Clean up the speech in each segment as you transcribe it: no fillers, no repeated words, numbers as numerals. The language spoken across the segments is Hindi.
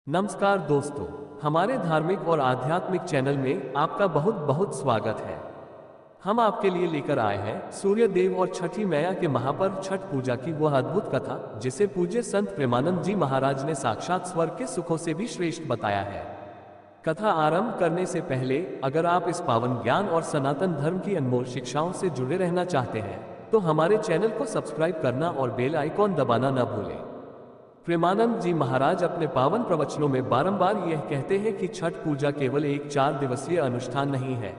नमस्कार दोस्तों, हमारे धार्मिक और आध्यात्मिक चैनल में आपका बहुत बहुत स्वागत है। हम आपके लिए लेकर आए हैं सूर्य देव और छठी मैया के महापर्व छठ पूजा की वह अद्भुत कथा जिसे पूज्य संत प्रेमानंद जी महाराज ने साक्षात स्वर्ग के सुखों से भी श्रेष्ठ बताया है। कथा आरंभ करने से पहले अगर आप इस पावन ज्ञान और सनातन धर्म की अनमोल शिक्षाओं से जुड़े रहना चाहते हैं तो हमारे चैनल को सब्सक्राइब करना और बेल आइकॉन दबाना न भूलें। प्रेमानंद जी महाराज अपने पावन प्रवचनों में बारंबार यह कहते हैं कि छठ पूजा केवल एक 4 दिवसीय अनुष्ठान नहीं है।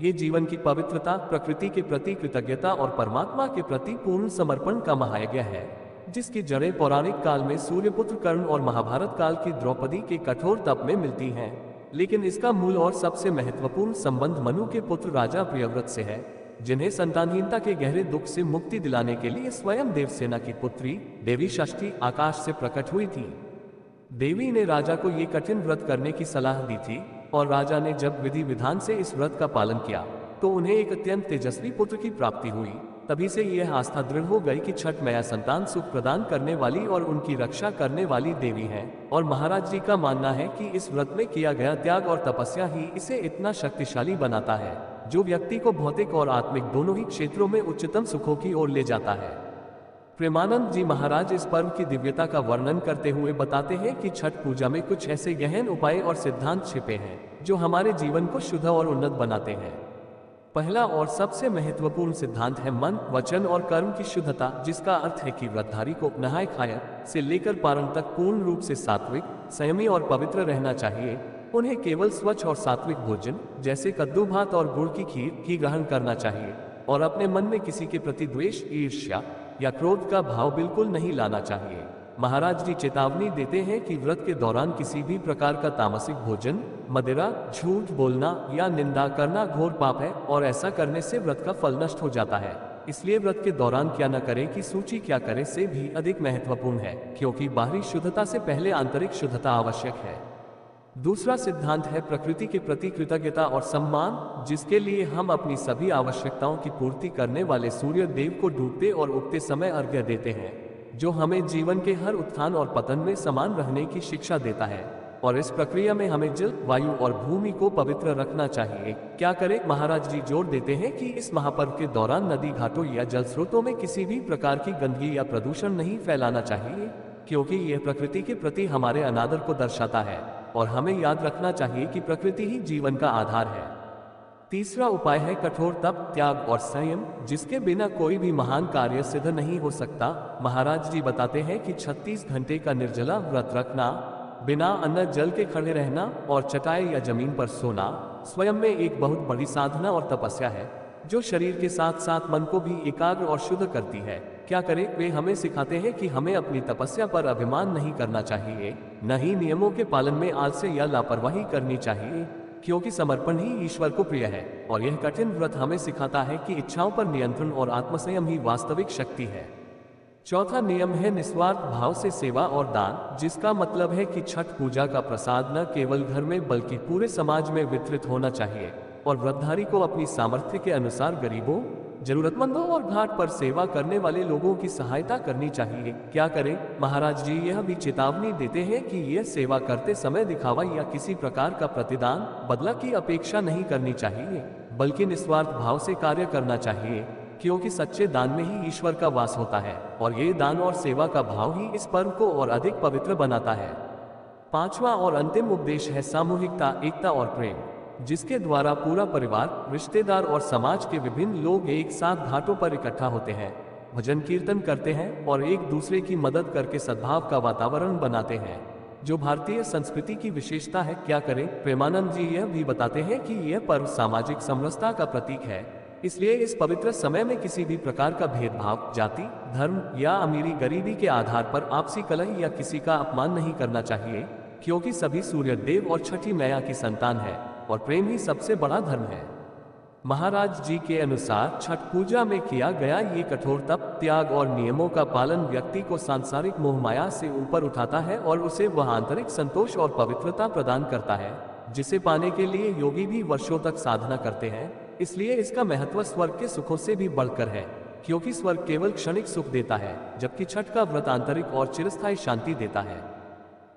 ये जीवन की पवित्रता, प्रकृति के प्रति कृतज्ञता और परमात्मा के प्रति पूर्ण समर्पण का महायज्ञ है, जिसकी जड़ें पौराणिक काल में सूर्यपुत्र कर्ण और महाभारत काल की द्रौपदी के कठोर तप में मिलती हैं। लेकिन इसका मूल और सबसे महत्वपूर्ण संबंध मनु के पुत्र राजा प्रियव्रत से है, जिन्हें संतानहीनता के गहरे दुख से मुक्ति दिलाने के लिए स्वयं देवसेना की पुत्री देवी षष्ठी आकाश से प्रकट हुई थी। देवी ने राजा को ये कठिन व्रत करने की सलाह दी थी और राजा ने जब विधि विधान से इस व्रत का पालन किया तो उन्हें एक अत्यंत तेजस्वी पुत्र की प्राप्ति हुई। तभी से यह आस्था दृढ़ हो गई कि छठ मैया संतान सुख प्रदान करने वाली और उनकी रक्षा करने वाली देवी हैं। और महाराज जी का मानना है कि इस व्रत में किया गया त्याग और तपस्या ही इसे इतना शक्तिशाली बनाता है, जो व्यक्ति को भौतिक और आत्मिक दोनों ही क्षेत्रों में उच्चतम सुखों की ओर ले जाता है। प्रेमानंद जी महाराज इस पर्व की दिव्यता का वर्णन करते हुए बताते हैं कि छठ पूजा में कुछ ऐसे गहन उपाय और सिद्धांत छिपे हैं जो हमारे जीवन को शुद्ध और उन्नत बनाते हैं। पहला और सबसे महत्वपूर्ण सिद्धांत है मन, वचन और कर्म की शुद्धता, जिसका अर्थ है कि व्रतधारी को नहाय खाया से लेकर पारण तक पूर्ण रूप से सात्विक, संयमी और पवित्र रहना चाहिए। उन्हें केवल स्वच्छ और सात्विक भोजन जैसे कद्दू भात और गुड़ की खीर ही ग्रहण करना चाहिए और अपने मन में किसी के प्रति द्वेष, ईर्ष्या या क्रोध का भाव बिल्कुल नहीं लाना चाहिए। महाराज जी चेतावनी देते हैं कि व्रत के दौरान किसी भी प्रकार का तामसिक भोजन, मदिरा, झूठ बोलना या निंदा करना घोर पाप है और ऐसा करने से व्रत का फल नष्ट हो जाता है। इसलिए व्रत के दौरान क्या न करें की सूची क्या करें से भी अधिक महत्वपूर्ण है, क्योंकि बाहरी शुद्धता से पहले आंतरिक शुद्धता आवश्यक है। दूसरा सिद्धांत है प्रकृति के प्रति कृतज्ञता और सम्मान, जिसके लिए हम अपनी सभी आवश्यकताओं की पूर्ति करने वाले सूर्य देव को डूबते और उगते समय अर्घ्य देते हैं, जो हमें जीवन के हर उत्थान और पतन में समान रहने की शिक्षा देता है। और इस प्रक्रिया में हमें जल, वायु और भूमि को पवित्र रखना चाहिए। क्या करें? महाराज जी जोर देते हैं कि इस महापर्व के दौरान नदी, घाटों या जल स्रोतों में किसी भी प्रकार की गंदगी या प्रदूषण नहीं फैलाना चाहिए, क्योंकि यह प्रकृति के प्रति हमारे अनादर को दर्शाता है और हमें याद रखना चाहिए कि प्रकृति ही जीवन का आधार है। तीसरा उपाय है कठोर तप, त्याग और संयम, जिसके बिना कोई भी महान कार्य सिद्ध नहीं हो सकता। महाराज जी बताते हैं कि 36 घंटे का निर्जला व्रत रखना, बिना अन्न जल के खड़े रहना और चटाई या जमीन पर सोना स्वयं में एक बहुत बड़ी साधना और तपस्या है, जो शरीर के साथ साथ मन को भी एकाग्र और शुद्ध करती है। क्या करें? वे हमें सिखाते हैं कि हमें अपनी तपस्या पर अभिमान नहीं करना चाहिए, न ही नियमों के पालन में आलस्य या लापरवाही करनी चाहिए, क्योंकि समर्पण ही ईश्वर को प्रिय है। और यह कठिन व्रत हमें सिखाता है कि इच्छाओं पर नियंत्रण और आत्मसंयम ही वास्तविक शक्ति है। चौथा नियम है निस्वार्थ भाव से सेवा और दान, जिसका मतलब है कि छठ पूजा का प्रसाद न केवल घर में बल्कि पूरे समाज में वितरित होना चाहिए और व्रतधारी को अपनी सामर्थ्य के अनुसार गरीबों, जरूरतमंदों और घाट पर सेवा करने वाले लोगों की सहायता करनी चाहिए। क्या करें? महाराज जी यह भी चेतावनी देते हैं कि यह सेवा करते समय दिखावा या किसी प्रकार का प्रतिदान, बदला की अपेक्षा नहीं करनी चाहिए, बल्कि निस्वार्थ भाव से कार्य करना चाहिए, क्योंकि सच्चे दान में ही ईश्वर का वास होता है और ये दान और सेवा का भाव ही इस पर्व को और अधिक पवित्र बनाता है। पांचवा और अंतिम उपदेश है सामूहिकता, एकता और प्रेम, जिसके द्वारा पूरा परिवार, रिश्तेदार और समाज के विभिन्न लोग एक साथ घाटों पर इकट्ठा होते हैं, भजन कीर्तन करते हैं और एक दूसरे की मदद करके सद्भाव का वातावरण बनाते हैं, जो भारतीय संस्कृति की विशेषता है। क्या करें? प्रेमानंद जी यह भी बताते हैं कि यह पर्व सामाजिक समरसता का प्रतीक है, इसलिए इस पवित्र समय में किसी भी प्रकार का भेदभाव, जाति, धर्म या अमीरी गरीबी के आधार पर आपसी कलह या किसी का अपमान नहीं करना चाहिए, क्योंकि सभी सूर्य देव और छठी मैया की संतान है और प्रेम ही सबसे बड़ा धर्म है। महाराज जी के अनुसार छठ पूजा में किया गया ये कठोर तप, त्याग और नियमों का पालन व्यक्ति को सांसारिक मोहमाया से ऊपर उठाता है और उसे वह आंतरिक संतोष और पवित्रता प्रदान करता है, जिसे पाने के लिए योगी भी वर्षों तक साधना करते हैं। इसलिए इसका महत्व स्वर्ग के सुखों से भी बढ़कर है, क्योंकि स्वर्ग केवल क्षणिक सुख देता है, जबकि छठ का व्रत आंतरिक और चिरस्थायी शांति देता है।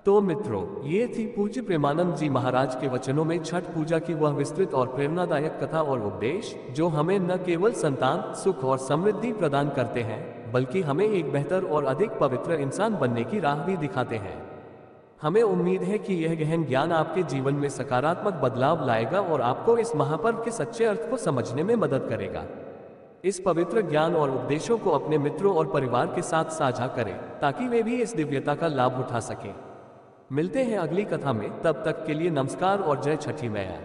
तो मित्रों, ये थी पूज्य प्रेमानंद जी महाराज के वचनों में छठ पूजा की वह विस्तृत और प्रेरणादायक कथा और उपदेश, जो हमें न केवल संतान, सुख और समृद्धि प्रदान करते हैं, बल्कि हमें एक बेहतर और अधिक पवित्र इंसान बनने की राह भी दिखाते हैं। हमें उम्मीद है कि यह गहन ज्ञान आपके जीवन में सकारात्मक बदलाव लाएगा और आपको इस महापर्व के सच्चे अर्थ को समझने में मदद करेगा। इस पवित्र ज्ञान और उपदेशों को अपने मित्रों और परिवार के साथ साझा करें, ताकि वे भी इस दिव्यता का लाभ उठा सकें। मिलते हैं अगली कथा में, तब तक के लिए नमस्कार और जय छठी मैया।